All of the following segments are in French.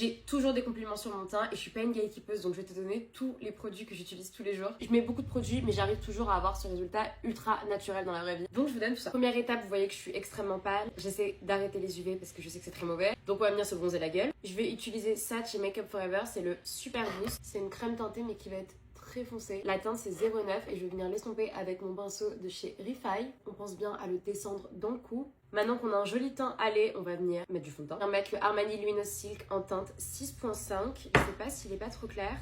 J'ai toujours des compliments sur mon teint et je suis pas une gatekeepeuse, donc je vais te donner tous les produits que j'utilise tous les jours. Je mets beaucoup de produits, mais j'arrive toujours à avoir ce résultat ultra naturel dans la vraie vie. Donc je vous donne tout ça. Première étape, vous voyez que je suis extrêmement pâle. J'essaie d'arrêter les UV parce que je sais que c'est très mauvais. Donc on va venir se bronzer la gueule. Je vais utiliser ça chez Make Up Forever, c'est le Super Boost. C'est une crème teintée mais qui va être très foncé. La teinte c'est 09 et je vais venir l'estomper avec mon pinceau de chez Refi. On pense bien à le descendre dans le cou. Maintenant qu'on a un joli teint allé, on va venir mettre du fond de teint. On va mettre le Armani Luminous Silk en teinte 6.5. Je sais pas s'il est pas trop clair.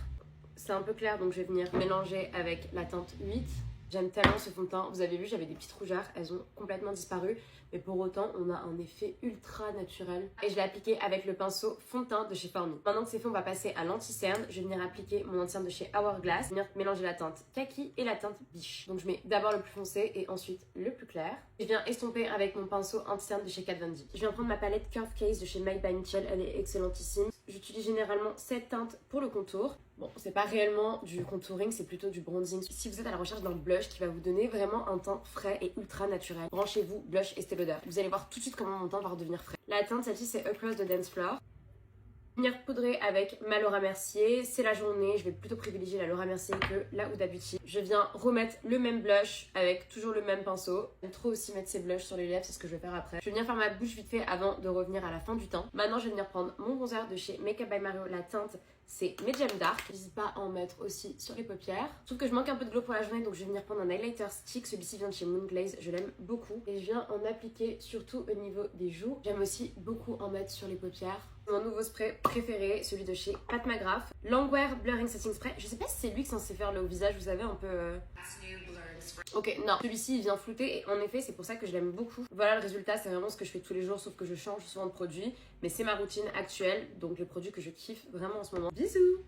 C'est un peu clair donc je vais venir mélanger avec la teinte 8. J'aime tellement ce fond de teint. Vous avez vu, j'avais des petites rougeurs, elles ont complètement disparu. Mais pour autant, on a un effet ultra naturel. Et je l'ai appliqué avec le pinceau fond de teint de chez Formy. Maintenant que c'est fait, on va passer à l'anti-cerne. Je vais venir appliquer mon anti-cerne de chez Hourglass. Je vais venir mélanger la teinte kaki et la teinte biche. Donc je mets d'abord le plus foncé et ensuite le plus clair. Je viens estomper avec mon pinceau anti-cerne de chez Kat Von D. Je viens prendre ma palette Curve Case de chez Made by Mitchell. Elle est excellentissime. J'utilise généralement cette teinte pour le contour. Bon, c'est pas réellement du contouring, c'est plutôt du bronzing. Si vous êtes à la recherche d'un blush qui va vous donner vraiment un teint frais et ultra naturel, branchez-vous blush Estée Lauder. Vous allez voir tout de suite comment mon teint va redevenir frais. La teinte, celle-ci, c'est Across the Dance Floor. Venir poudrer avec ma Laura Mercier. C'est la journée, je vais plutôt privilégier la Laura Mercier que la Huda Beauty. Je viens remettre le même blush avec toujours le même pinceau. J'aime trop aussi mettre ces blushs sur les lèvres, c'est ce que je vais faire après. Je vais venir faire ma bouche vite fait avant de revenir à la fin du teint. Maintenant, je vais venir prendre mon bronzer de chez Make Up by Mario. La teinte, c'est Medium Dark. N'hésite pas à en mettre aussi sur les paupières. Je trouve que je manque un peu de glow pour la journée, donc je vais venir prendre un highlighter stick. Celui-ci vient de chez Moon Glaze, je l'aime beaucoup. Et je viens en appliquer surtout au niveau des joues. J'aime aussi beaucoup en mettre sur les paupières. Mon nouveau spray préféré, celui de chez Pat McGrath. Longwear Blurring Setting Spray. Je sais pas si c'est lui qui est censé faire le visage, vous savez, un peu... Ok, non. Celui-ci, il vient flouter et en effet, c'est pour ça que je l'aime beaucoup. Voilà le résultat, c'est vraiment ce que je fais tous les jours, sauf que je change souvent de produit. Mais c'est ma routine actuelle, donc le produit que je kiffe vraiment en ce moment. Bisous!